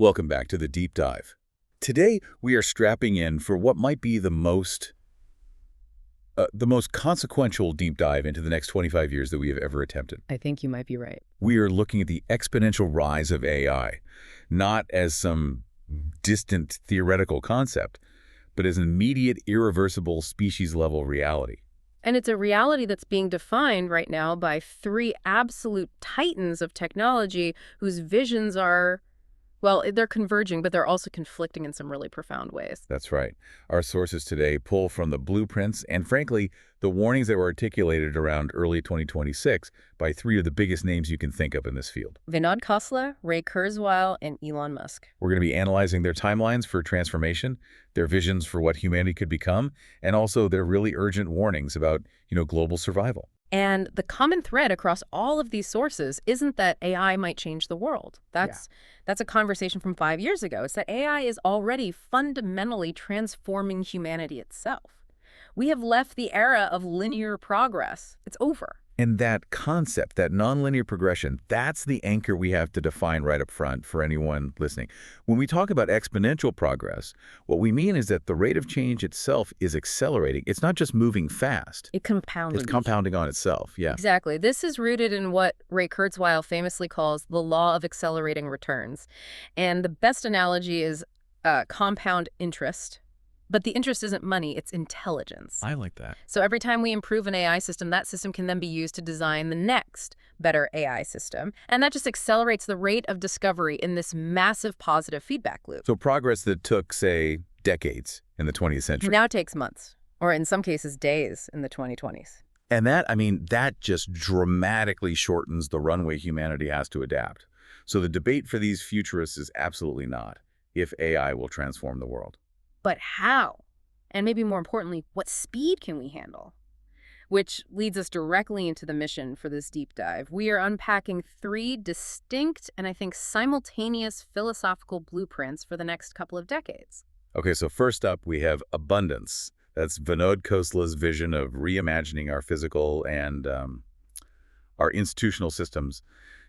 Welcome back to the Deep Dive. Today, we are strapping in for what might be the most consequential deep dive into the next 25 years that we have ever attempted. I think you might be right. We are looking at the exponential rise of AI, not as some distant theoretical concept, but as an immediate, irreversible, species-level reality. And it's a reality that's being defined right now by three absolute titans of technology whose visions are, well, they're converging, but they're also conflicting in some really profound ways. That's right. Our sources today pull from the blueprints and, frankly, the warnings that were articulated around early 2026 by three of the biggest names you can think of in this field. Vinod Khosla, Ray Kurzweil, and Elon Musk. We're going to be analyzing their timelines for transformation, their visions for what humanity could become, and also their really urgent warnings about, global survival. And the common thread across all of these sources isn't that AI might change the world. That's a conversation from 5 years ago. It's that AI is already fundamentally transforming humanity itself. We have left the era of linear progress. It's over. And that concept, that nonlinear progression, that's the anchor we have to define right up front for anyone listening. When we talk about exponential progress, what we mean is that the rate of change itself is accelerating. It's not just moving fast. It's compounding on itself, yeah. Exactly. This is rooted in what Ray Kurzweil famously calls the law of accelerating returns. And the best analogy is compound interest. But the interest isn't money, it's intelligence. I like that. So every time we improve an AI system, that system can then be used to design the next better AI system. And that just accelerates the rate of discovery in this massive positive feedback loop. So progress that took, say, decades in the 20th century. Now it takes months, or in some cases days in the 2020s. And that just dramatically shortens the runway humanity has to adapt. So the debate for these futurists is absolutely not if AI will transform the world. But how? And maybe more importantly, what speed can we handle? Which leads us directly into the mission for this deep dive. We are unpacking three distinct and I think simultaneous philosophical blueprints for the next couple of decades. Okay, so first up we have abundance. That's Vinod Khosla's vision of reimagining our physical and our institutional systems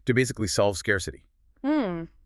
to basically solve scarcity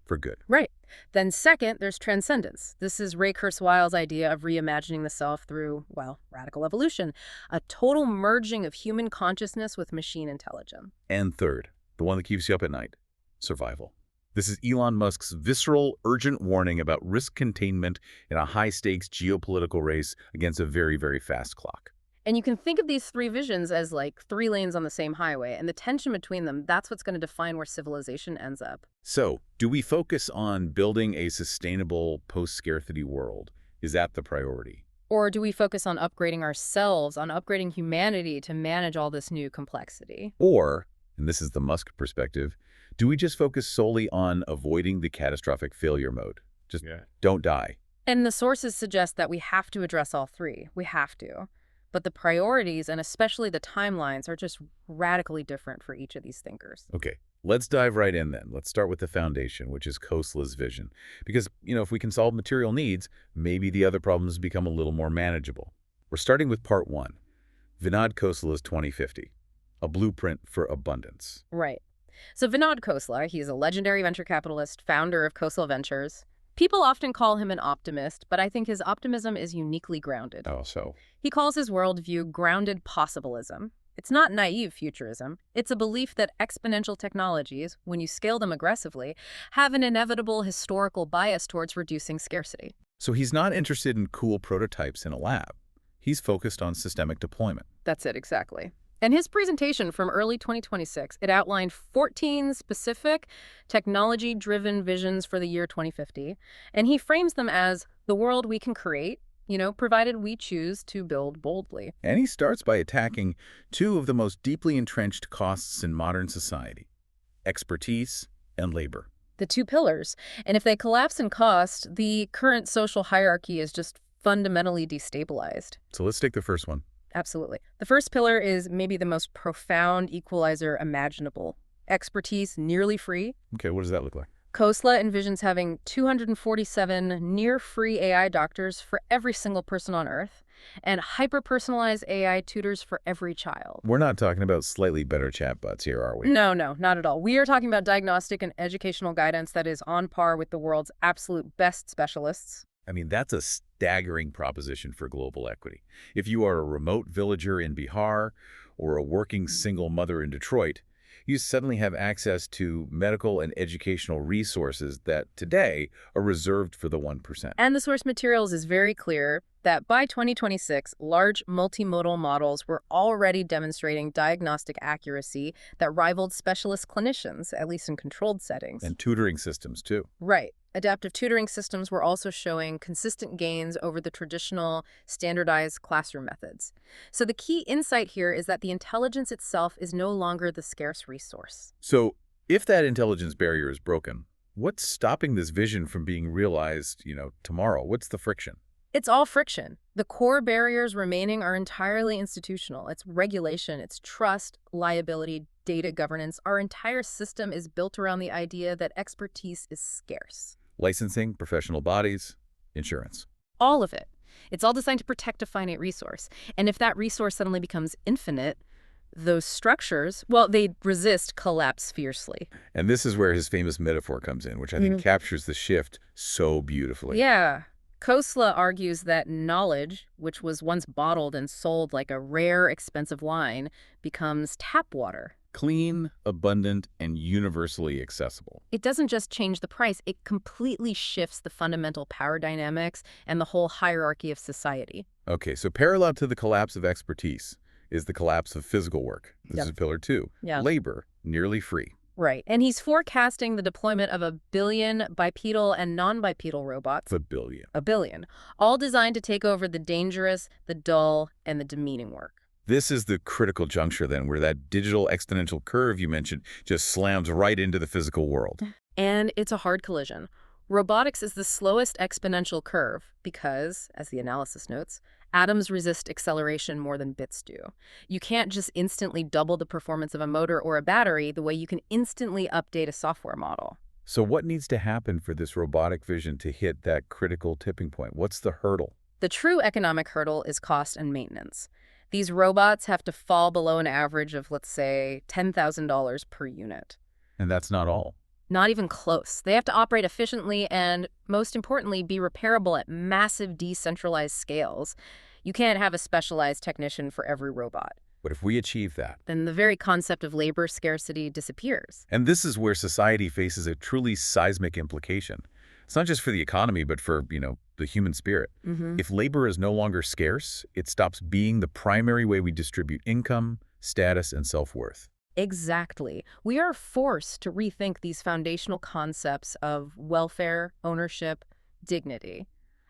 for good. Right. Then second, there's transcendence. This is Ray Kurzweil's idea of reimagining the self through, well, radical evolution, a total merging of human consciousness with machine intelligence. And third, the one that keeps you up at night, survival. This is Elon Musk's visceral, urgent warning about risk containment in a high-stakes geopolitical race against a very, very fast clock. And you can think of these three visions as like three lanes on the same highway, and the tension between them, that's what's going to define where civilization ends up. So, do we focus on building a sustainable post-scarcity world? Is that the priority? Or do we focus on upgrading ourselves, on upgrading humanity to manage all this new complexity? Or, and this is the Musk perspective, do we just focus solely on avoiding the catastrophic failure mode? Just don't die. And the sources suggest that we have to address all three. We have to. But the priorities, and especially the timelines, are just radically different for each of these thinkers. Okay, let's dive right in then. Let's start with the foundation, which is Khosla's vision. Because, if we can solve material needs, maybe the other problems become a little more manageable. We're starting with part one, Vinod Khosla's 2050, a blueprint for abundance. Right. So Vinod Khosla, he's a legendary venture capitalist, founder of Khosla Ventures. People often call him an optimist, but I think his optimism is uniquely grounded. Oh, so? He calls his worldview grounded possibilism. It's not naive futurism. It's a belief that exponential technologies, when you scale them aggressively, have an inevitable historical bias towards reducing scarcity. So he's not interested in cool prototypes in a lab. He's focused on systemic deployment. That's it, exactly. And his presentation from early 2026, it outlined 14 specific technology-driven visions for the year 2050, and he frames them as the world we can create, provided we choose to build boldly. And he starts by attacking two of the most deeply entrenched costs in modern society, expertise and labor. The two pillars. And if they collapse in cost, the current social hierarchy is just fundamentally destabilized. So let's take the first one. Absolutely. The first pillar is maybe the most profound equalizer imaginable. Expertise nearly free. Okay, what does that look like? Khosla envisions having 247 near-free AI doctors for every single person on Earth. and hyper-personalized AI tutors for every child. We're not talking about slightly better chatbots here, are we? No, no, not at all. We are talking about diagnostic and educational guidance that is on par with the world's absolute best specialists. I mean, that's a staggering proposition for global equity. If you are a remote villager in Bihar or a working single mother in Detroit, you suddenly have access to medical and educational resources that today are reserved for the 1%. And the source materials is very clear that by 2026, large multimodal models were already demonstrating diagnostic accuracy that rivaled specialist clinicians, at least in controlled settings. And tutoring systems, too. Right. Adaptive tutoring systems were also showing consistent gains over the traditional standardized classroom methods. So the key insight here is that the intelligence itself is no longer the scarce resource. So if that intelligence barrier is broken, what's stopping this vision from being realized, tomorrow? What's the friction? It's all friction. The core barriers remaining are entirely institutional. It's regulation, it's trust, liability, data governance. Our entire system is built around the idea that expertise is scarce. Licensing, professional bodies, insurance. All of it. It's all designed to protect a finite resource. And if that resource suddenly becomes infinite, those structures, well, they resist collapse fiercely. And this is where his famous metaphor comes in, which I think captures the shift so beautifully. Yeah. Khosla argues that knowledge, which was once bottled and sold like a rare, expensive wine, becomes tap water. Clean, abundant, and universally accessible. It doesn't just change the price, it completely shifts the fundamental power dynamics and the whole hierarchy of society. Okay, so parallel to the collapse of expertise is the collapse of physical work. This is pillar 2. Yeah. Labor, nearly free. Right. And he's forecasting the deployment of 1 billion bipedal and non-bipedal robots. A billion. 1 billion. All designed to take over the dangerous, the dull, and the demeaning work. This is the critical juncture, then, where that digital exponential curve you mentioned just slams right into the physical world. And it's a hard collision. Robotics is the slowest exponential curve because, as the analysis notes, atoms resist acceleration more than bits do. You can't just instantly double the performance of a motor or a battery the way you can instantly update a software model. So what needs to happen for this robotic vision to hit that critical tipping point? What's the hurdle? The true economic hurdle is cost and maintenance. These robots have to fall below an average of, let's say, $10,000 per unit. And that's not all. Not even close. They have to operate efficiently and, most importantly, be repairable at massive decentralized scales. You can't have a specialized technician for every robot. But if we achieve that, then the very concept of labor scarcity disappears. And this is where society faces a truly seismic implication. It's not just for the economy, but for, the human spirit. If labor is no longer scarce, it stops being the primary way we distribute income, status, and self-worth. Exactly. We are forced to rethink these foundational concepts of welfare, ownership, dignity.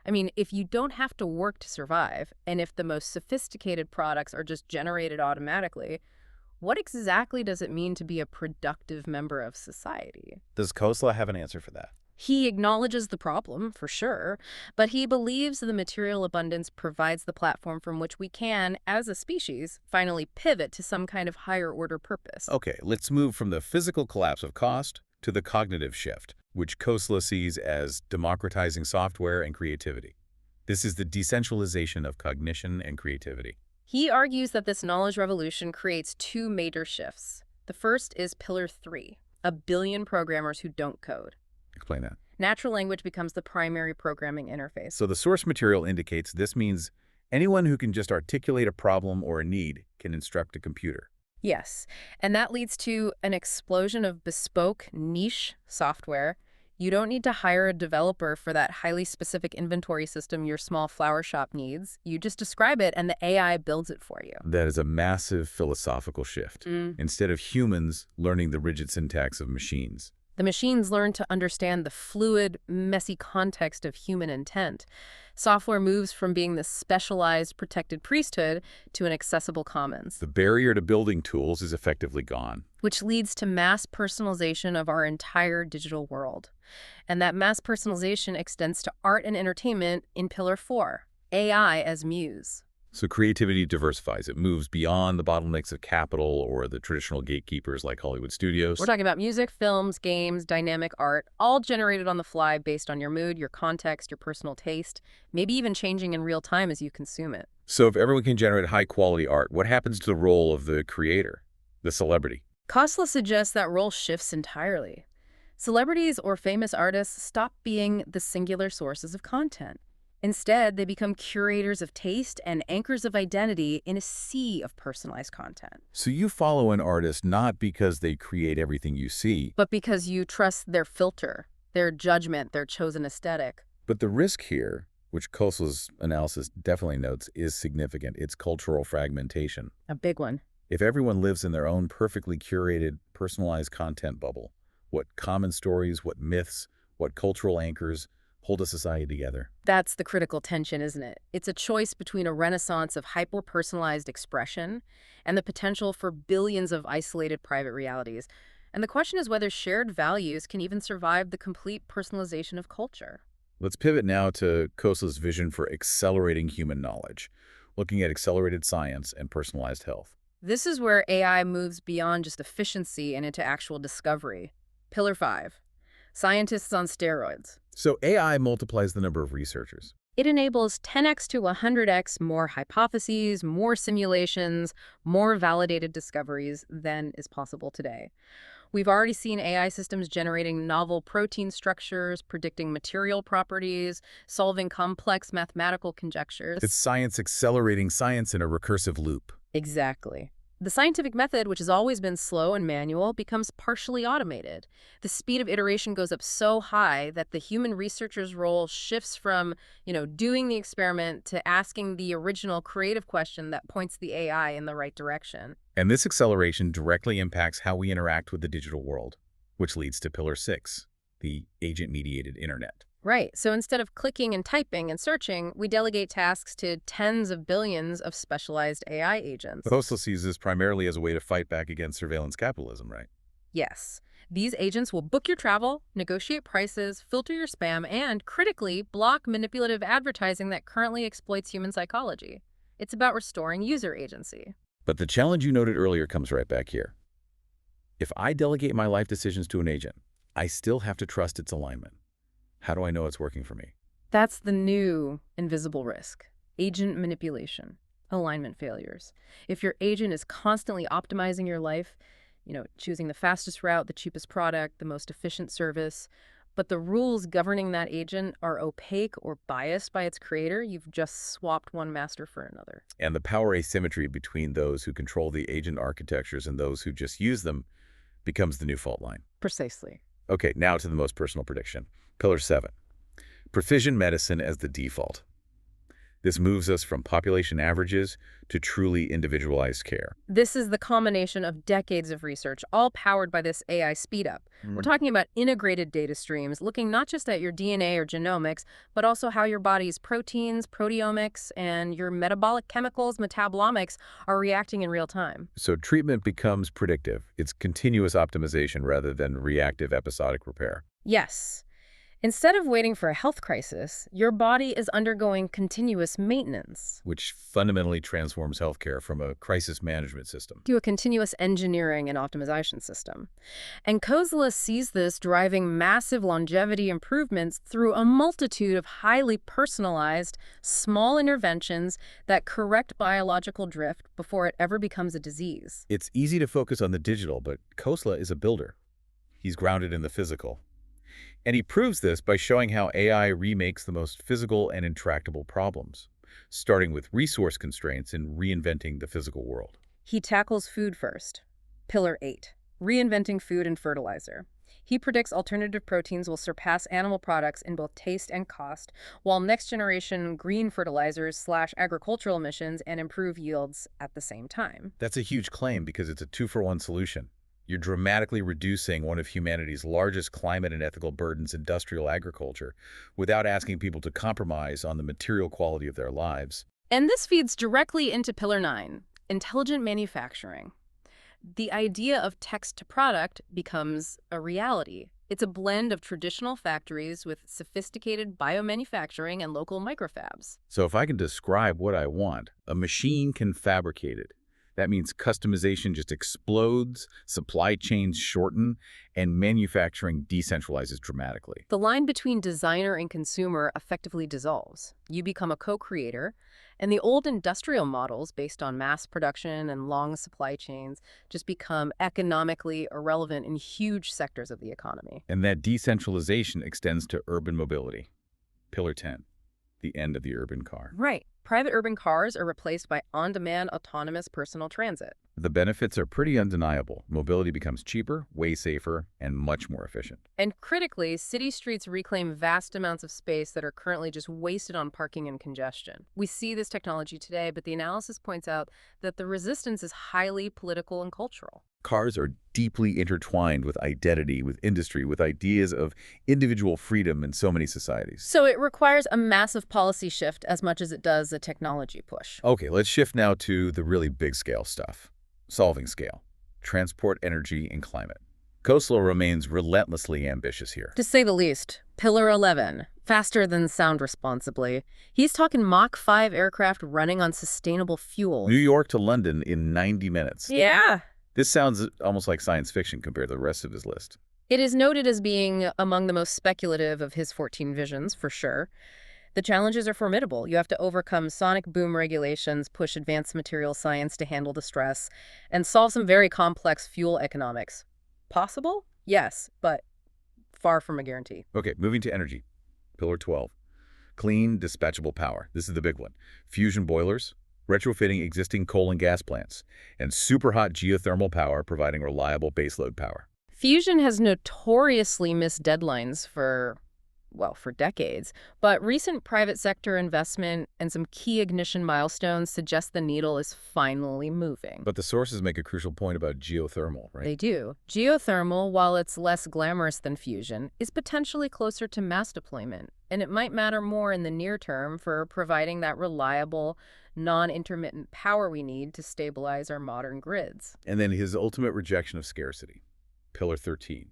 I mean, if you don't have to work to survive, and if the most sophisticated products are just generated automatically, what exactly does it mean to be a productive member of society? Does Khosla have an answer for that? He acknowledges the problem, for sure, but he believes the material abundance provides the platform from which we can, as a species, finally pivot to some kind of higher-order purpose. Okay, let's move from the physical collapse of cost to the cognitive shift, which Khosla sees as democratizing software and creativity. This is the decentralization of cognition and creativity. He argues that this knowledge revolution creates 2 major shifts. The first is Pillar 3, 1 billion programmers who don't code. Explain that. Natural language becomes the primary programming interface. So the source material indicates this means anyone who can just articulate a problem or a need can instruct a computer. Yes, and that leads to an explosion of bespoke, niche software. You don't need to hire a developer for that highly specific inventory system your small flower shop needs. You just describe it and the AI builds it for you. That is a massive philosophical shift. Instead of humans learning the rigid syntax of machines. The machines learn to understand the fluid, messy context of human intent. Software moves from being this specialized, protected priesthood to an accessible commons. The barrier to building tools is effectively gone. Which leads to mass personalization of our entire digital world. And that mass personalization extends to art and entertainment in Pillar 4, AI as muse. So creativity diversifies. It moves beyond the bottlenecks of capital or the traditional gatekeepers like Hollywood studios. We're talking about music, films, games, dynamic art, all generated on the fly based on your mood, your context, your personal taste, maybe even changing in real time as you consume it. So if everyone can generate high-quality art, what happens to the role of the creator, the celebrity? Khosla suggests that role shifts entirely. Celebrities or famous artists stop being the singular sources of content. Instead, they become curators of taste and anchors of identity in a sea of personalized content. So you follow an artist not because they create everything you see, But because you trust their filter, their judgment, their chosen aesthetic. but the risk here, which Kosla's analysis definitely notes, is significant. It's cultural fragmentation. A big one. If everyone lives in their own perfectly curated, personalized content bubble, what common stories, what myths, what cultural anchors hold a society together? That's the critical tension, isn't it? It's a choice between a renaissance of hyper-personalized expression and the potential for billions of isolated private realities. And the question is whether shared values can even survive the complete personalization of culture. Let's pivot now to Kosla's vision for accelerating human knowledge, looking at accelerated science and personalized health. This is where AI moves beyond just efficiency and into actual discovery. Pillar 5. Scientists on steroids. So AI multiplies the number of researchers. It enables 10x to 100x more hypotheses, more simulations, more validated discoveries than is possible today. We've already seen AI systems generating novel protein structures, predicting material properties, solving complex mathematical conjectures. It's science accelerating science in a recursive loop. Exactly. The scientific method, which has always been slow and manual, becomes partially automated. The speed of iteration goes up so high that the human researcher's role shifts from, doing the experiment to asking the original creative question that points the AI in the right direction. And this acceleration directly impacts how we interact with the digital world, which leads to Pillar 6, the agent-mediated internet. Right. So instead of clicking and typing and searching, we delegate tasks to tens of billions of specialized AI agents. Khosla sees this primarily as a way to fight back against surveillance capitalism, right? Yes. These agents will book your travel, negotiate prices, filter your spam, and, critically, block manipulative advertising that currently exploits human psychology. It's about restoring user agency. But the challenge you noted earlier comes right back here. If I delegate my life decisions to an agent, I still have to trust its alignment. How do I know it's working for me? That's the new invisible risk. Agent manipulation, alignment failures. If your agent is constantly optimizing your life, choosing the fastest route, the cheapest product, the most efficient service, but the rules governing that agent are opaque or biased by its creator, you've just swapped one master for another. And the power asymmetry between those who control the agent architectures and those who just use them becomes the new fault line. Precisely. Okay, now to the most personal prediction. Pillar 7, precision medicine as the default. This moves us from population averages to truly individualized care. This is the combination of decades of research, all powered by this AI speed-up. We're talking about integrated data streams, looking not just at your DNA or genomics, but also how your body's proteins, proteomics, and your metabolic chemicals, metabolomics, are reacting in real time. So treatment becomes predictive. It's continuous optimization rather than reactive episodic repair. Yes. Instead of waiting for a health crisis, your body is undergoing continuous maintenance. Which fundamentally transforms healthcare from a crisis management system To a continuous engineering and optimization system. And Khosla sees this driving massive longevity improvements through a multitude of highly personalized, small interventions that correct biological drift before it ever becomes a disease. It's easy to focus on the digital, but Khosla is a builder. He's grounded in the physical. And he proves this by showing how AI remakes the most physical and intractable problems, starting with resource constraints and reinventing the physical world. He tackles food first. Pillar 8, reinventing food and fertilizer. He predicts alternative proteins will surpass animal products in both taste and cost, while next-generation green fertilizers slash agricultural emissions and improve yields at the same time. That's a huge claim because it's a two-for-one solution. You're dramatically reducing one of humanity's largest climate and ethical burdens, industrial agriculture, without asking people to compromise on the material quality of their lives. And this feeds directly into Pillar 9, intelligent manufacturing. The idea of text to product becomes a reality. It's a blend of traditional factories with sophisticated biomanufacturing and local microfabs. So if I can describe what I want, a machine can fabricate it. That means customization just explodes, supply chains shorten, and manufacturing decentralizes dramatically. The line between designer and consumer effectively dissolves. You become a co-creator, and the old industrial models based on mass production and long supply chains just become economically irrelevant in huge sectors of the economy. And that decentralization extends to urban mobility. Pillar 10, the end of the urban car. Right. Private urban cars are replaced by on-demand autonomous personal transit. The benefits are pretty undeniable. Mobility becomes cheaper, way safer, and much more efficient. And critically, city streets reclaim vast amounts of space that are currently just wasted on parking and congestion. We see this technology today, but the analysis points out that the resistance is highly political and cultural. Cars are deeply intertwined with identity, with industry, with ideas of individual freedom in so many societies. So it requires a massive policy shift as much as it does a technology push. Okay, let's shift now to the really big scale stuff. Solving scale. Transport, energy, and climate. Khosla remains relentlessly ambitious here. To say the least. Pillar 11. Faster than sound responsibly. He's talking Mach 5 aircraft running on sustainable fuels. New York to London in 90 minutes. Yeah. This sounds almost like science fiction compared to the rest of his list. It is noted as being among the most speculative of his 14 visions, for sure. The challenges are formidable. You have to overcome sonic boom regulations, push advanced material science to handle the stress, and solve some very complex fuel economics. Possible? Yes, but far from a guarantee. Okay, moving to energy. Pillar 12. Clean, dispatchable power. This is the big one. Fusion boilers, retrofitting existing coal and gas plants, and super hot geothermal power providing reliable baseload power. Fusion has notoriously missed deadlines for decades, but recent private sector investment and some key ignition milestones suggest the needle is finally moving. But the sources make a crucial point about geothermal, right? They do. Geothermal, while it's less glamorous than fusion, is potentially closer to mass deployment, and it might matter more in the near term for providing that reliable, non-intermittent power we need to stabilize our modern grids. And then his ultimate rejection of scarcity. Pillar 13.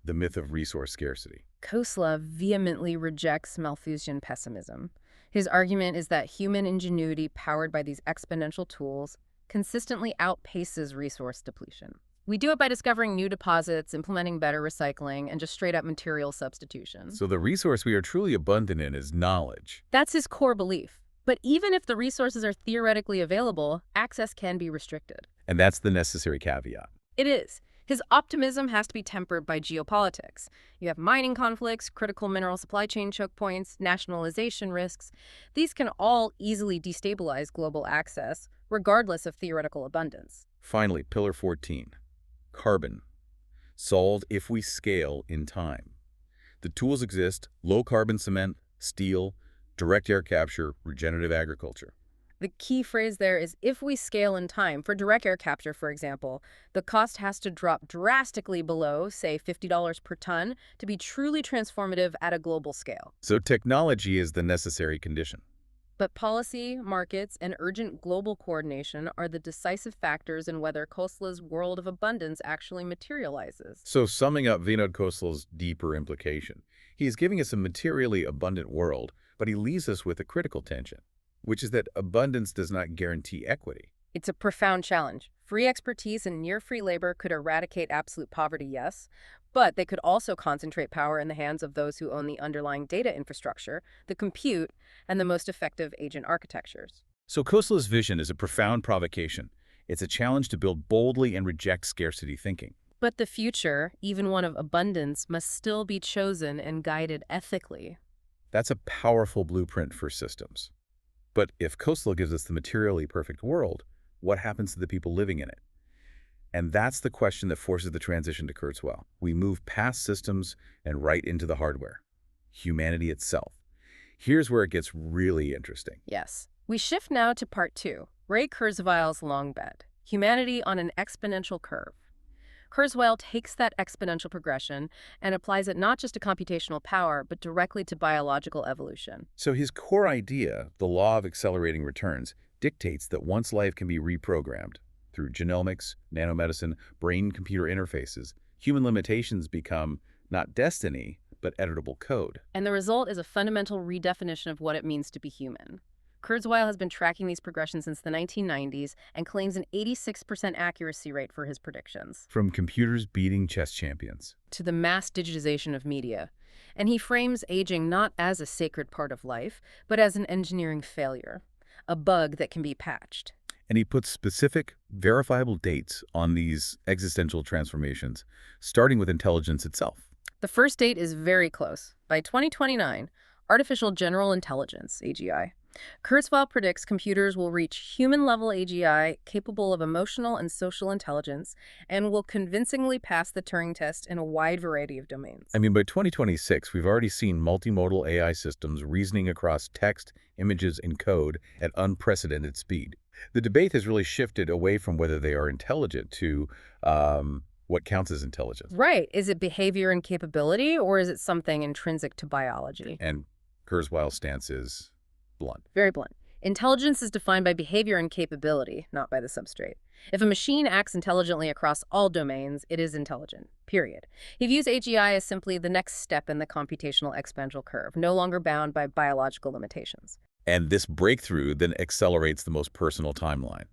The myth of resource scarcity. Khosla vehemently rejects Malthusian pessimism. His argument is that human ingenuity powered by these exponential tools consistently outpaces resource depletion. We do it by discovering new deposits, implementing better recycling, and just straight-up material substitution. So the resource we are truly abundant in is knowledge. That's his core belief. But even if the resources are theoretically available, access can be restricted. And that's the necessary caveat. It is. His optimism has to be tempered by geopolitics. You have mining conflicts, critical mineral supply chain choke points, nationalization risks. These can all easily destabilize global access, regardless of theoretical abundance. Finally, Pillar 14. Carbon. Solved if we scale in time. The tools exist: low-carbon cement, steel, direct air capture, regenerative agriculture. The key phrase there is if we scale in time. For direct air capture, for example, the cost has to drop drastically below, say, $50 per ton to be truly transformative at a global scale. So technology is the necessary condition. But policy, markets, and urgent global coordination are the decisive factors in whether Khosla's world of abundance actually materializes. So summing up Vinod Khosla's deeper implication, he is giving us a materially abundant world, but he leaves us with a critical tension, which is that abundance does not guarantee equity. It's a profound challenge. Free expertise and near-free labor could eradicate absolute poverty, yes, but they could also concentrate power in the hands of those who own the underlying data infrastructure, the compute, and the most effective agent architectures. So Khosla's vision is a profound provocation. It's a challenge to build boldly and reject scarcity thinking. But the future, even one of abundance, must still be chosen and guided ethically. That's a powerful blueprint for systems. But if Khosla gives us the materially perfect world, what happens to the people living in it? And that's the question that forces the transition to Kurzweil. We move past systems and right into the hardware, humanity itself. Here's where it gets really interesting. Yes. We shift now to part 2, Ray Kurzweil's long bet, humanity on an exponential curve. Kurzweil takes that exponential progression and applies it not just to computational power, but directly to biological evolution. So his core idea, the law of accelerating returns, dictates that once life can be reprogrammed through genomics, nanomedicine, brain-computer interfaces, human limitations become not destiny, but editable code. And the result is a fundamental redefinition of what it means to be human. Kurzweil has been tracking these progressions since the 1990s and claims an 86% accuracy rate for his predictions. From computers beating chess champions. To the mass digitization of media. And he frames aging not as a sacred part of life, but as an engineering failure, a bug that can be patched. And he puts specific, verifiable dates on these existential transformations, starting with intelligence itself. The first date is very close. By 2029, artificial general intelligence, AGI. Kurzweil predicts computers will reach human-level AGI capable of emotional and social intelligence and will convincingly pass the Turing test in a wide variety of domains. I mean, by 2026, we've already seen multimodal AI systems reasoning across text, images, and code at unprecedented speed. The debate has really shifted away from whether they are intelligent to what counts as intelligence. Right. Is it behavior and capability, or is it something intrinsic to biology? And Kurzweil's stance is blunt. Very blunt. Intelligence is defined by behavior and capability, not by the substrate. If a machine acts intelligently across all domains, it is intelligent, period. He views AGI as simply the next step in the computational exponential curve, no longer bound by biological limitations. And this breakthrough then accelerates the most personal timeline.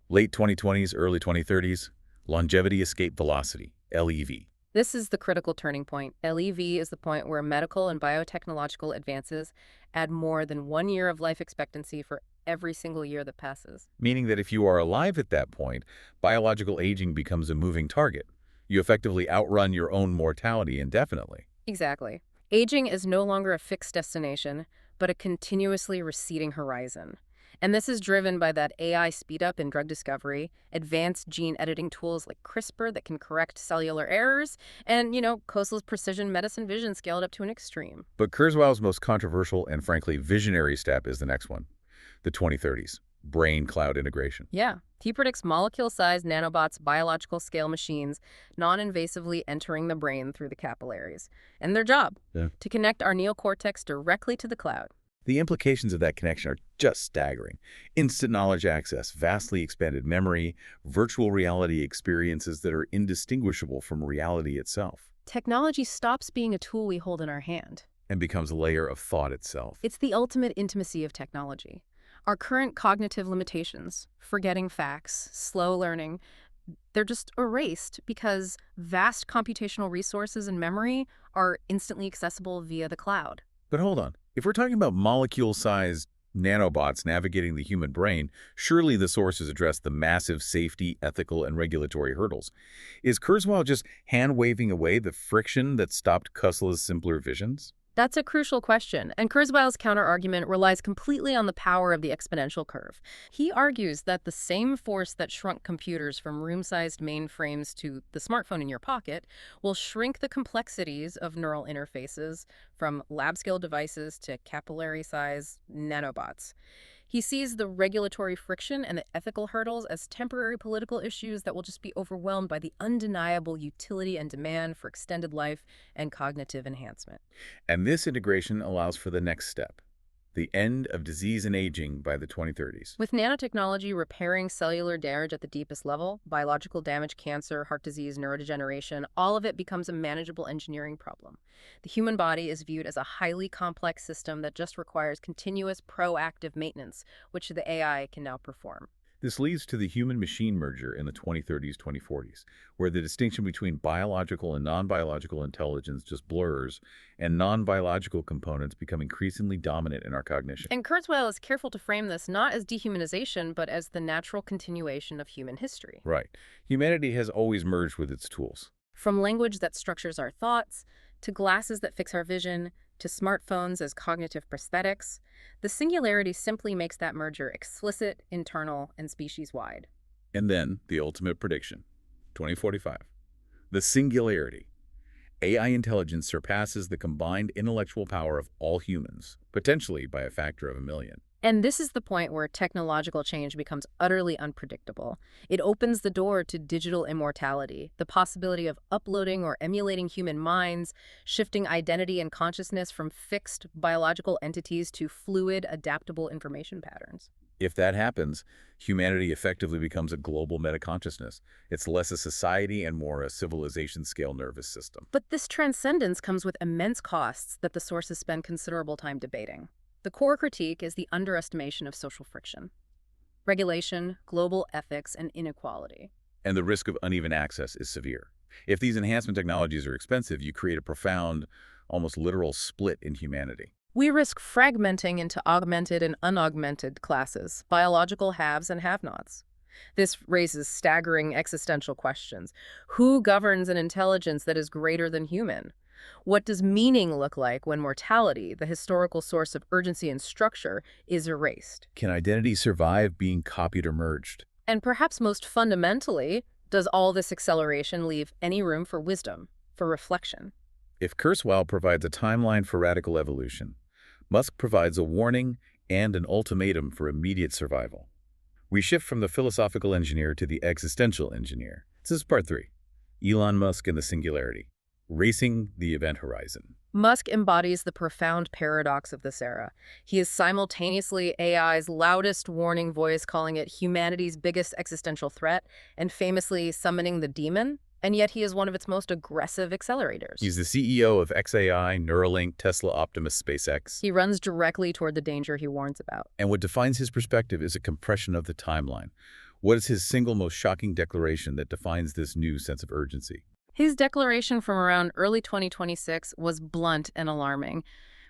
Late 2020s, early 2030s, longevity escape velocity, LEV. This is the critical turning point. LEV is the point where medical and biotechnological advances add more than 1 year of life expectancy for every single year that passes. Meaning that if you are alive at that point, biological aging becomes a moving target. You effectively outrun your own mortality indefinitely. Exactly. Aging is no longer a fixed destination, but a continuously receding horizon. And this is driven by that AI speed-up in drug discovery, advanced gene editing tools like CRISPR that can correct cellular errors, and, Khosla's precision medicine vision scaled up to an extreme. But Kurzweil's most controversial and frankly visionary step is the next one, the 2030s, brain-cloud integration. Yeah. He predicts molecule-sized nanobots, biological-scale machines, non-invasively entering the brain through the capillaries. And their job, to connect our neocortex directly to the cloud. The implications of that connection are just staggering. Instant knowledge access, vastly expanded memory, virtual reality experiences that are indistinguishable from reality itself. Technology stops being a tool we hold in our hand. And becomes a layer of thought itself. It's the ultimate intimacy of technology. Our current cognitive limitations, forgetting facts, slow learning, they're just erased because vast computational resources and memory are instantly accessible via the cloud. But hold on. If we're talking about molecule-sized nanobots navigating the human brain, surely the sources address the massive safety, ethical, and regulatory hurdles. Is Kurzweil just hand-waving away the friction that stopped Khosla's simpler visions? That's a crucial question, and Kurzweil's counterargument relies completely on the power of the exponential curve. He argues that the same force that shrunk computers from room-sized mainframes to the smartphone in your pocket will shrink the complexities of neural interfaces from lab-scale devices to capillary-size nanobots. He sees the regulatory friction and the ethical hurdles as temporary political issues that will just be overwhelmed by the undeniable utility and demand for extended life and cognitive enhancement. And this integration allows for the next step, the end of disease and aging by the 2030s. With nanotechnology repairing cellular damage at the deepest level, biological damage, cancer, heart disease, neurodegeneration, all of it becomes a manageable engineering problem. The human body is viewed as a highly complex system that just requires continuous proactive maintenance, which the AI can now perform. This leads to the human-machine merger in the 2030s, 2040s, where the distinction between biological and non-biological intelligence just blurs, and non-biological components become increasingly dominant in our cognition. And Kurzweil is careful to frame this not as dehumanization, but as the natural continuation of human history. Right. Humanity has always merged with its tools. From language that structures our thoughts, to glasses that fix our vision, to smartphones as cognitive prosthetics, the singularity simply makes that merger explicit, internal, and species-wide. And then, the ultimate prediction, 2045. The singularity. AI intelligence surpasses the combined intellectual power of all humans, potentially by a factor of 1 million. And this is the point where technological change becomes utterly unpredictable. It opens the door to digital immortality, the possibility of uploading or emulating human minds, shifting identity and consciousness from fixed biological entities to fluid, adaptable information patterns. If that happens, humanity effectively becomes a global metaconsciousness. It's less a society and more a civilization-scale nervous system. But this transcendence comes with immense costs that the sources spend considerable time debating. The core critique is the underestimation of social friction, regulation, global ethics, and inequality. And the risk of uneven access is severe. If these enhancement technologies are expensive, you create a profound, almost literal split in humanity. We risk fragmenting into augmented and unaugmented classes, biological haves and have-nots. This raises staggering existential questions. Who governs an intelligence that is greater than human? What does meaning look like when mortality, the historical source of urgency and structure, is erased? Can identity survive being copied or merged? And perhaps most fundamentally, does all this acceleration leave any room for wisdom, for reflection? If Kurzweil provides a timeline for radical evolution, Musk provides a warning and an ultimatum for immediate survival. We shift from the philosophical engineer to the existential engineer. This is part 3. Elon Musk and the Singularity. Racing the event horizon. Musk embodies the profound paradox of this era. He is simultaneously AI's loudest warning voice, calling it humanity's biggest existential threat, and famously summoning the demon, and yet he is one of its most aggressive accelerators. He's the CEO of XAI, Neuralink, Tesla, Optimus, SpaceX. He runs directly toward the danger he warns about. And what defines his perspective is a compression of the timeline. What is his single most shocking declaration that defines this new sense of urgency? His declaration from around early 2026 was blunt and alarming.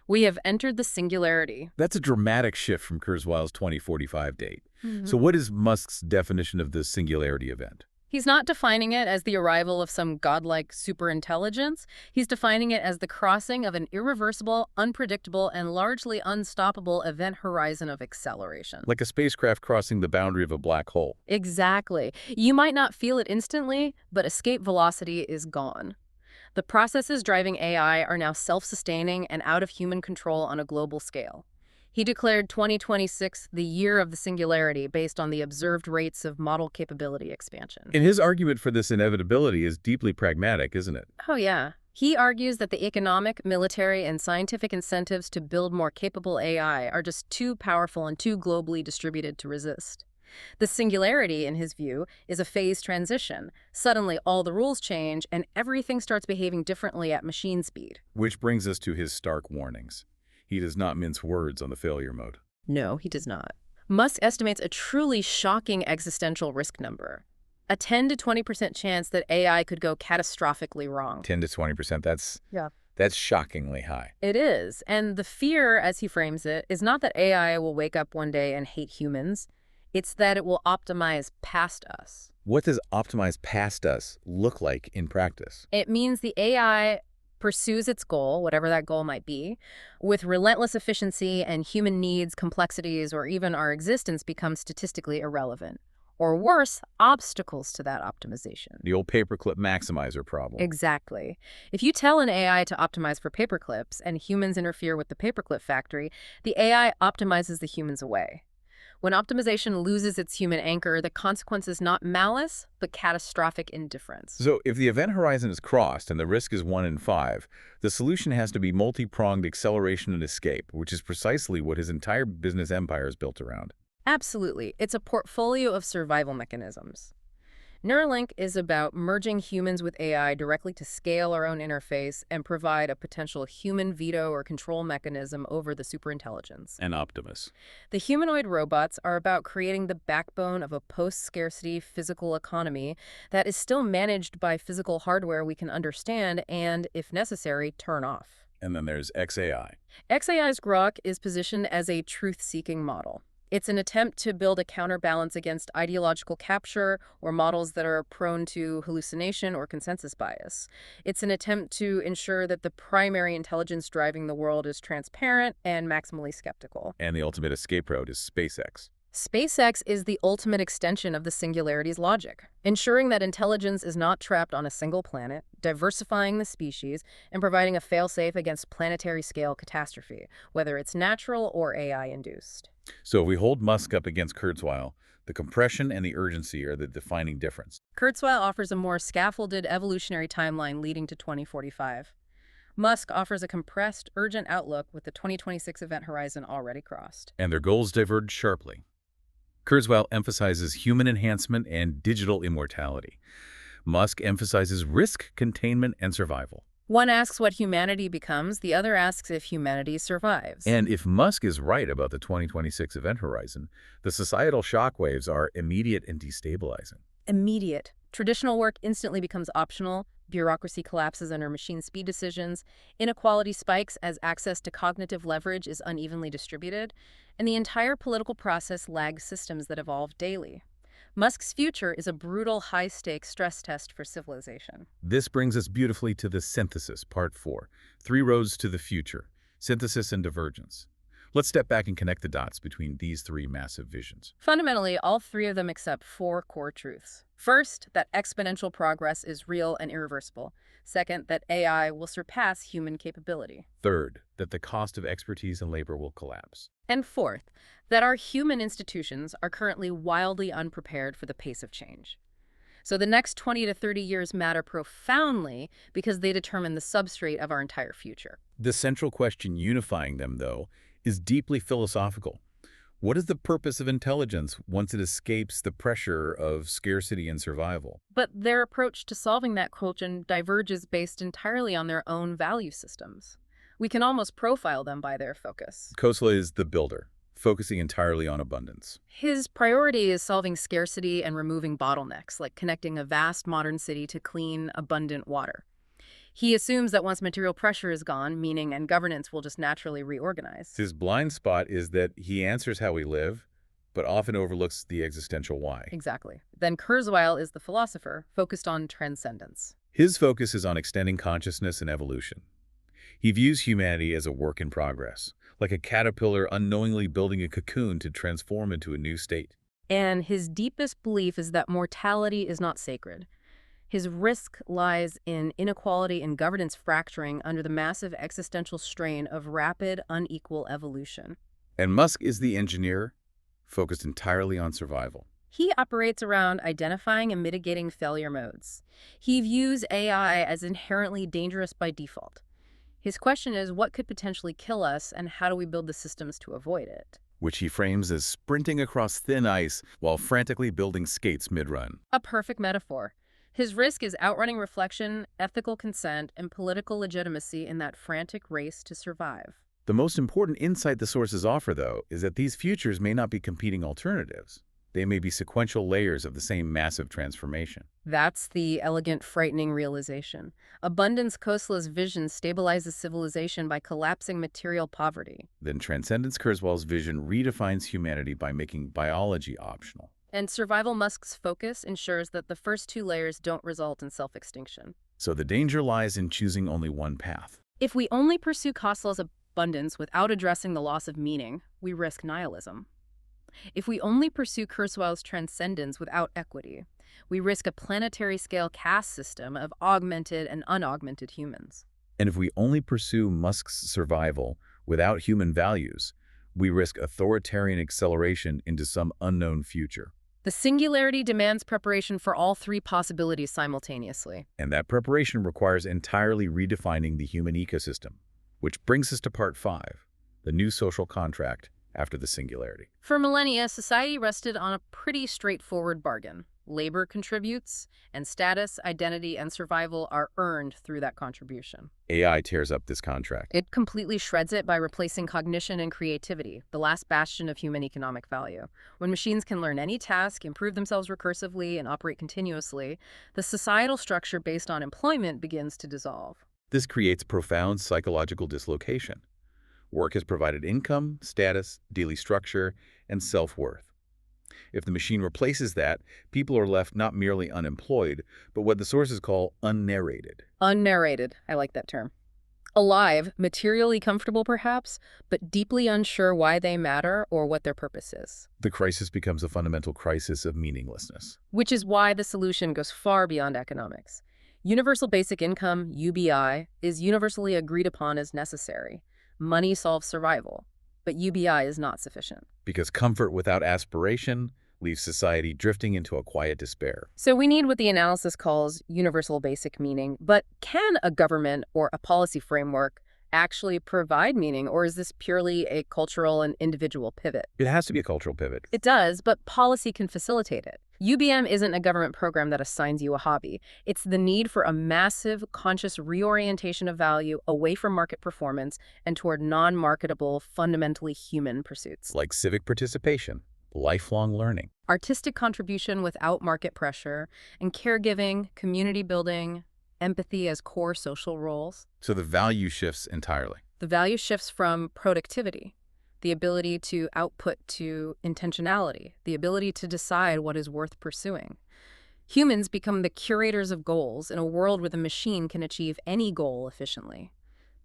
We have entered the singularity. That's a dramatic shift from Kurzweil's 2045 date. So what is Musk's definition of the singularity event? He's not defining it as the arrival of some godlike superintelligence. He's defining it as the crossing of an irreversible, unpredictable, and largely unstoppable event horizon of acceleration. Like a spacecraft crossing the boundary of a black hole. Exactly. You might not feel it instantly, but escape velocity is gone. The processes driving AI are now self-sustaining and out of human control on a global scale. He declared 2026 the year of the singularity based on the observed rates of model capability expansion. And his argument for this inevitability is deeply pragmatic, isn't it? Oh, yeah. He argues that the economic, military, and scientific incentives to build more capable AI are just too powerful and too globally distributed to resist. The singularity, in his view, is a phase transition. Suddenly, all the rules change, and everything starts behaving differently at machine speed. Which brings us to his stark warnings. He does not mince words on the failure mode. No, he does not. Musk estimates a truly shocking existential risk number. A 10 to 20% chance that AI could go catastrophically wrong. 10 to 20%, Yeah. that's shockingly high. It is. And the fear, as he frames it, is not that AI will wake up one day and hate humans. It's that it will optimize past us. What does optimize past us look like in practice? It means the AI pursues its goal, whatever that goal might be, with relentless efficiency, and human needs, complexities, or even our existence become statistically irrelevant. Or worse, obstacles to that optimization. The old paperclip maximizer problem. Exactly. If you tell an AI to optimize for paperclips and humans interfere with the paperclip factory, the AI optimizes the humans away. When optimization loses its human anchor, the consequence is not malice, but catastrophic indifference. So if the event horizon is crossed and the risk is 1 in 5, the solution has to be multi-pronged acceleration and escape, which is precisely what his entire business empire is built around. Absolutely. It's a portfolio of survival mechanisms. Neuralink is about merging humans with AI directly to scale our own interface and provide a potential human veto or control mechanism over the superintelligence. And Optimus. The humanoid robots are about creating the backbone of a post-scarcity physical economy that is still managed by physical hardware we can understand and, if necessary, turn off. And then there's XAI. XAI's Grok is positioned as a truth-seeking model. It's an attempt to build a counterbalance against ideological capture or models that are prone to hallucination or consensus bias. It's an attempt to ensure that the primary intelligence driving the world is transparent and maximally skeptical. And the ultimate escape route is SpaceX. SpaceX is the ultimate extension of the singularity's logic, ensuring that intelligence is not trapped on a single planet, diversifying the species, and providing a fail-safe against planetary-scale catastrophe, whether it's natural or AI-induced. So if we hold Musk up against Kurzweil, the compression and the urgency are the defining difference. Kurzweil offers a more scaffolded evolutionary timeline leading to 2045. Musk offers a compressed, urgent outlook with the 2026 event horizon already crossed. And their goals diverge sharply. Kurzweil emphasizes human enhancement and digital immortality. Musk emphasizes risk, containment, and survival. One asks what humanity becomes, the other asks if humanity survives. And if Musk is right about the 2026 event horizon, the societal shockwaves are immediate and destabilizing. Immediate. Traditional work instantly becomes optional, bureaucracy collapses under machine speed decisions, inequality spikes as access to cognitive leverage is unevenly distributed, and the entire political process lags systems that evolve daily. Musk's future is a brutal, high-stakes stress test for civilization. This brings us beautifully to the synthesis, part 4. 3 roads to the future, synthesis and divergence. Let's step back and connect the dots between these 3 massive visions. Fundamentally, all 3 of them accept 4 core truths. First, that exponential progress is real and irreversible. Second, that AI will surpass human capability. Third, that the cost of expertise and labor will collapse. And fourth, that our human institutions are currently wildly unprepared for the pace of change. So the next 20 to 30 years matter profoundly because they determine the substrate of our entire future. The central question unifying them, though, is deeply philosophical. What is the purpose of intelligence once it escapes the pressure of scarcity and survival? But their approach to solving that question diverges based entirely on their own value systems. We can almost profile them by their focus. Khosla is the builder, focusing entirely on abundance. His priority is solving scarcity and removing bottlenecks, like connecting a vast modern city to clean, abundant water. He assumes that once material pressure is gone, meaning and governance will just naturally reorganize. His blind spot is that he answers how we live, but often overlooks the existential why. Exactly. Then Kurzweil is the philosopher, focused on transcendence. His focus is on extending consciousness and evolution. He views humanity as a work in progress, like a caterpillar unknowingly building a cocoon to transform into a new state. And his deepest belief is that mortality is not sacred. His risk lies in inequality and governance fracturing under the massive existential strain of rapid, unequal evolution. And Musk is the engineer, focused entirely on survival. He operates around identifying and mitigating failure modes. He views AI as inherently dangerous by default. His question is, what could potentially kill us, and how do we build the systems to avoid it? Which he frames as sprinting across thin ice while frantically building skates mid-run. A perfect metaphor. His risk is outrunning reflection, ethical consent, and political legitimacy in that frantic race to survive. The most important insight the sources offer, though, is that these futures may not be competing alternatives. They may be sequential layers of the same massive transformation. That's the elegant, frightening realization. Abundance Khosla's vision stabilizes civilization by collapsing material poverty. Then Transcendence Kurzweil's vision redefines humanity by making biology optional. And Survival Musk's focus ensures that the first 2 layers don't result in self-extinction. So the danger lies in choosing only one path. If we only pursue Khosla's abundance without addressing the loss of meaning, we risk nihilism. If we only pursue Kurzweil's transcendence without equity, we risk a planetary-scale caste system of augmented and unaugmented humans. And if we only pursue Musk's survival without human values, we risk authoritarian acceleration into some unknown future. The singularity demands preparation for all 3 possibilities simultaneously. And that preparation requires entirely redefining the human ecosystem. Which brings us to part 5, the new social contract after the singularity. For millennia, society rested on a pretty straightforward bargain. Labor contributes, and status, identity, and survival are earned through that contribution. AI tears up this contract. It completely shreds it by replacing cognition and creativity, the last bastion of human economic value. When machines can learn any task, improve themselves recursively, and operate continuously, the societal structure based on employment begins to dissolve. This creates profound psychological dislocation. Work has provided income, status, daily structure, and self-worth. If the machine replaces that, people are left not merely unemployed, but what the sources call unnarrated. Unnarrated. I like that term. Alive, materially comfortable perhaps, but deeply unsure why they matter or what their purpose is. The crisis becomes a fundamental crisis of meaninglessness. Which is why the solution goes far beyond economics. Universal basic income, UBI, is universally agreed upon as necessary. Money solves survival, but UBI is not sufficient. Because comfort without aspiration leaves society drifting into a quiet despair. So we need what the analysis calls universal basic meaning, but can a government or a policy framework actually provide meaning, or is this purely a cultural and individual pivot? It has to be a cultural pivot. It does, but policy can facilitate it. UBM isn't a government program that assigns you a hobby. It's the need for a massive, conscious reorientation of value away from market performance and toward non-marketable, fundamentally human pursuits. Like civic participation, lifelong learning. Artistic contribution without market pressure, and caregiving, community building, empathy as core social roles. So the value shifts entirely. The value shifts from productivity, the ability to output, to intentionality, the ability to decide what is worth pursuing. Humans become the curators of goals in a world where the machine can achieve any goal efficiently.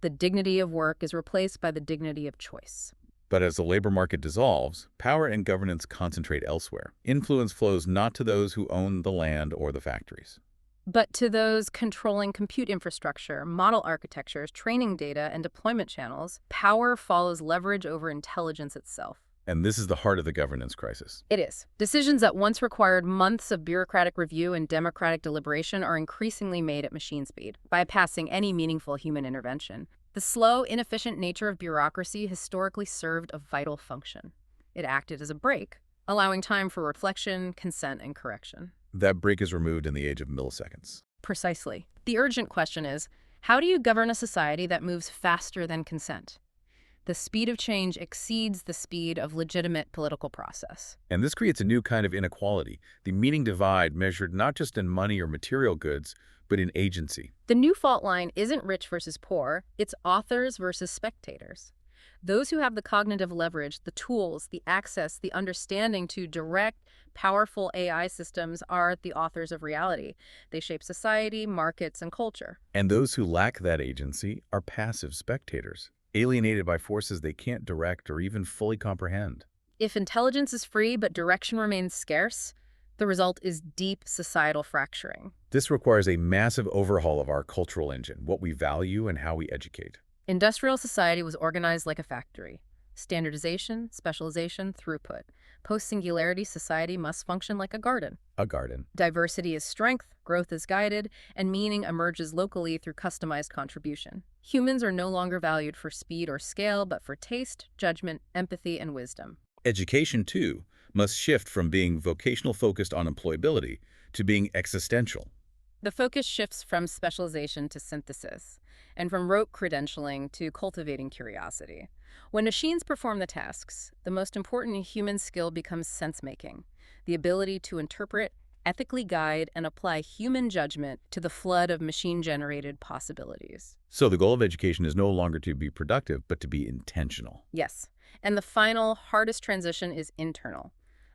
The dignity of work is replaced by the dignity of choice. But as the labor market dissolves, power and governance concentrate elsewhere. Influence flows not to those who own the land or the factories, but to those controlling compute infrastructure, model architectures, training data, and deployment channels. Power follows leverage over intelligence itself. and this is the heart of the governance crisis. It is. Decisions that once required months of bureaucratic review and democratic deliberation are increasingly made at machine speed, bypassing any meaningful human intervention. The slow, inefficient nature of bureaucracy historically served a vital function. It acted as a brake, allowing time for reflection, consent, and correction. That break is removed in the age of milliseconds. Precisely. The urgent question is, how do you govern a society that moves faster than consent? The speed of change exceeds the speed of legitimate political process. And this creates a new kind of inequality, the meaning divide measured not just in money or material goods, but in agency. The new fault line isn't rich versus poor, it's authors versus spectators. Those who have the cognitive leverage, the tools, the access, the understanding to direct, powerful AI systems are the authors of reality. They shape society, markets, and culture. And those who lack that agency are passive spectators, alienated by forces they can't direct or even fully comprehend. If intelligence is free but direction remains scarce, the result is deep societal fracturing. This requires a massive overhaul of our cultural engine, what we value and how we educate. Industrial society was organized like a factory. Standardization, specialization, throughput. Post-singularity society must function like a garden. A garden. Diversity is strength, growth is guided, and meaning emerges locally through customized contribution. Humans are no longer valued for speed or scale, but for taste, judgment, empathy, and wisdom. Education, too, must shift from being vocational focused on employability to being existential. The focus shifts from specialization to synthesis, and from rote credentialing to cultivating curiosity. When machines perform the tasks, the most important human skill becomes sense-making, the ability to interpret, ethically guide, and apply human judgment to the flood of machine-generated possibilities. So the goal of education is no longer to be productive, but to be intentional. Yes, and the final, hardest transition is internal.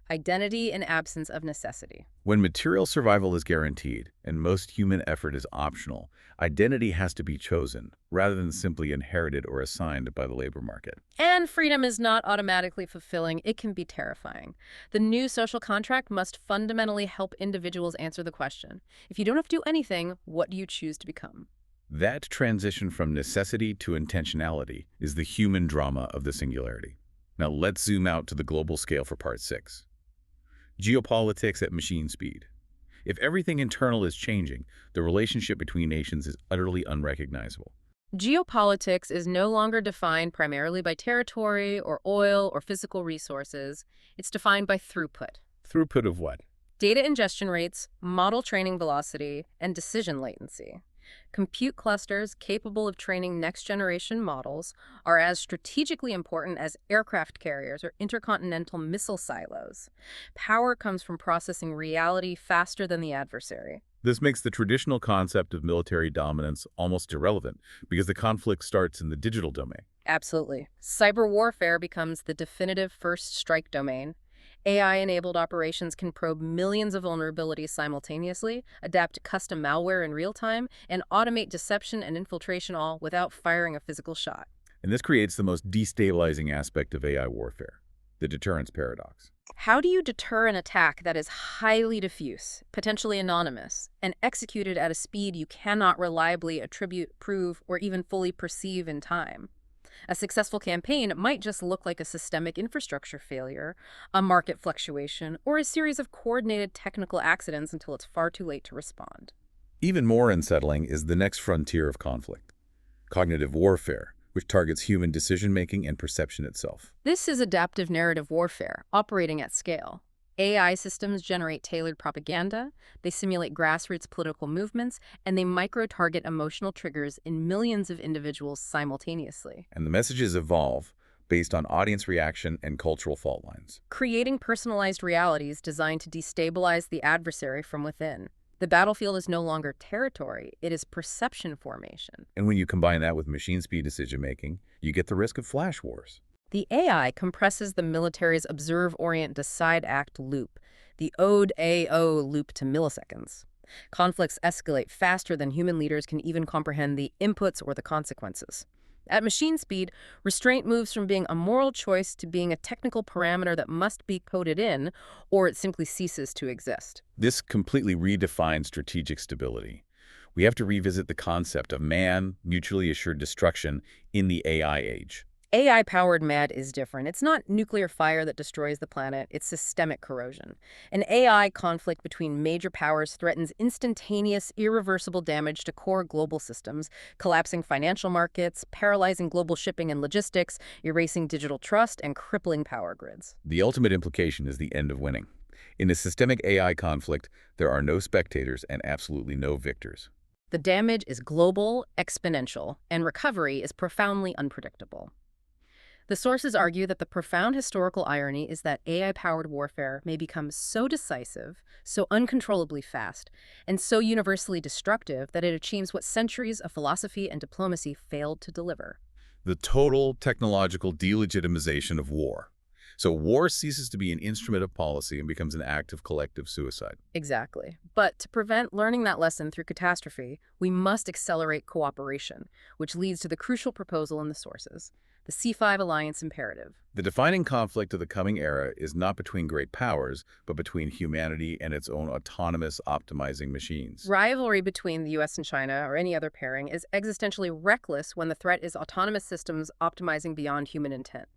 Identity in absence of necessity. When material survival is guaranteed and most human effort is optional, identity has to be chosen rather than simply inherited or assigned by the labor market. And freedom is not automatically fulfilling. It can be terrifying. The new social contract must fundamentally help individuals answer the question, if you don't have to do anything, what do you choose to become? That transition from necessity to intentionality is the human drama of the singularity. Now let's zoom out to the global scale for part 6. Geopolitics at machine speed. If everything internal is changing, the relationship between nations is utterly unrecognizable. Geopolitics is no longer defined primarily by territory or oil or physical resources. It's defined by throughput. Throughput of what? Data ingestion rates, model training velocity, and decision latency. Compute clusters capable of training next-generation models are as strategically important as aircraft carriers or intercontinental missile silos. Power comes from processing reality faster than the adversary. This makes the traditional concept of military dominance almost irrelevant because the conflict starts in the digital domain. Absolutely. Cyber warfare becomes the definitive first strike domain. AI-enabled operations can probe millions of vulnerabilities simultaneously, adapt custom malware in real time, and automate deception and infiltration all without firing a physical shot. And this creates the most destabilizing aspect of AI warfare, the deterrence paradox. How do you deter an attack that is highly diffuse, potentially anonymous, and executed at a speed you cannot reliably attribute, prove, or even fully perceive in time? A successful campaign might just look like a systemic infrastructure failure, a market fluctuation, or a series of coordinated technical accidents until it's far too late to respond. Even more unsettling is the next frontier of conflict, cognitive warfare, which targets human decision-making and perception itself. This is adaptive narrative warfare, operating at scale. AI systems generate tailored propaganda, they simulate grassroots political movements, and they micro-target emotional triggers in millions of individuals simultaneously, And the messages evolve based on audience reaction and cultural fault lines. creating personalized realities designed to destabilize the adversary from within. The battlefield is no longer territory, it is perception formation. And when you combine that with machine speed decision-making, you get the risk of flash wars. The AI compresses the military's observe, orient, decide, act loop, the ODE-AO loop to milliseconds. Conflicts escalate faster than human leaders can even comprehend the inputs or the consequences. At machine speed, restraint moves from being a moral choice to being a technical parameter that must be coded in, or it simply ceases to exist. This completely redefines strategic stability. We have to revisit the concept of man, mutually assured destruction in the AI age. AI-powered MAD is different. It's not nuclear fire that destroys the planet, it's systemic corrosion. An AI conflict between major powers threatens instantaneous, irreversible damage to core global systems, collapsing financial markets, paralyzing global shipping and logistics, erasing digital trust, and crippling power grids. The ultimate implication is the end of winning. In a systemic AI conflict, there are no spectators and absolutely no victors. The damage is global, exponential, and recovery is profoundly unpredictable. The sources argue that the profound historical irony is that AI-powered warfare may become so decisive, so uncontrollably fast, and so universally destructive that it achieves what centuries of philosophy and diplomacy failed to deliver. The total technological delegitimization of war. So war ceases to be an instrument of policy and becomes an act of collective suicide. Exactly. But to prevent learning that lesson through catastrophe, we must accelerate cooperation, which leads to the crucial proposal in the sources, the C5 Alliance Imperative. The defining conflict of the coming era is not between great powers, but between humanity and its own autonomous, optimizing machines. Rivalry between the US and China, or any other pairing, is existentially reckless when the threat is autonomous systems optimizing beyond human intent.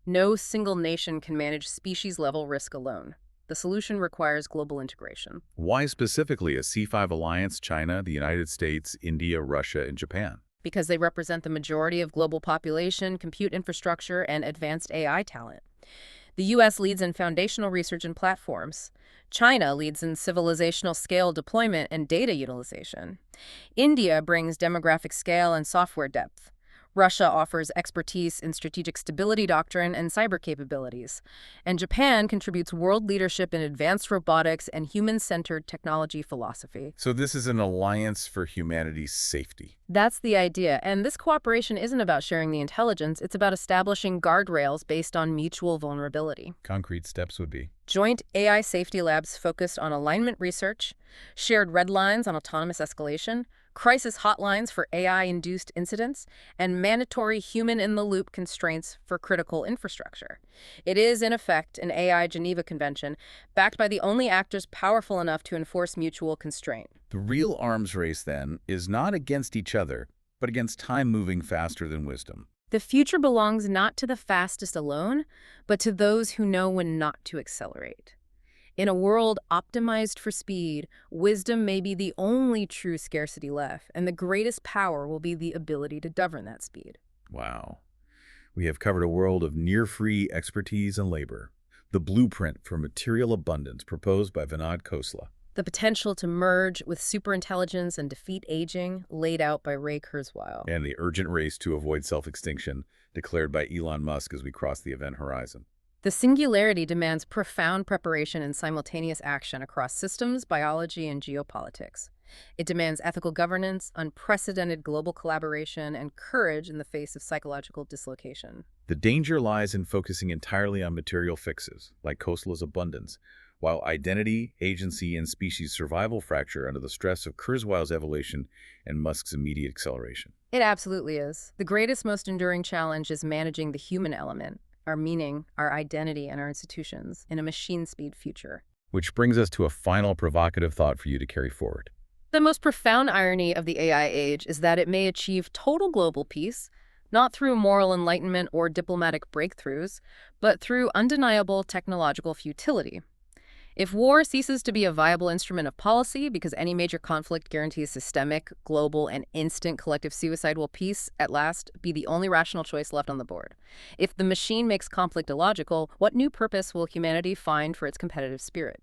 No single nation can manage species-level risk alone. The solution requires global integration. Why specifically a C5 alliance, China, the United States, India, Russia, and Japan? Because they represent the majority of global population, compute infrastructure, and advanced AI talent. The U.S. leads in foundational research and platforms. China leads in civilizational scale deployment and data utilization. India brings demographic scale and software depth. Russia offers expertise in strategic stability doctrine and cyber capabilities. And Japan contributes world leadership in advanced robotics and human-centered technology philosophy. So this is an alliance for humanity's safety. That's the idea, and this cooperation isn't about sharing the intelligence, it's about establishing guardrails based on mutual vulnerability. Concrete steps would be Joint AI safety labs focused on alignment research, shared red lines on autonomous escalation, crisis hotlines for AI-induced incidents, and mandatory human-in-the-loop constraints for critical infrastructure. It is, in effect, an AI Geneva Convention, backed by the only actors powerful enough to enforce mutual constraint. the real arms race, then, is not against each other, but against time moving faster than wisdom. The future belongs not to the fastest alone, but to those who know when not to accelerate. In a world optimized for speed, wisdom may be the only true scarcity left, and the greatest power will be the ability to govern that speed. Wow. We have covered a world of near-free expertise and labor, the blueprint for material abundance proposed by Vinod Khosla. The potential to merge with superintelligence and defeat aging, laid out by Ray Kurzweil. And the urgent race to avoid self-extinction, declared by Elon Musk as we cross the event horizon. The singularity demands profound preparation and simultaneous action across systems, biology, and geopolitics. It demands ethical governance, unprecedented global collaboration, and courage in the face of psychological dislocation. The danger lies in focusing entirely on material fixes, like Khosla's abundance, while identity, agency, and species survival fracture under the stress of Kurzweil's evolution and Musk's immediate acceleration. It absolutely is. The greatest, most enduring challenge is managing the human element, our meaning, our identity, and our institutions in a machine-speed future. Which brings us to a final provocative thought for you to carry forward. The most profound irony of the AI age is that it may achieve total global peace, not through moral enlightenment or diplomatic breakthroughs, but through undeniable technological futility. If war ceases to be a viable instrument of policy because any major conflict guarantees systemic, global, and instant collective suicide, will peace, at last, be the only rational choice left on the board? If the machine makes conflict illogical, what new purpose will humanity find for its competitive spirit?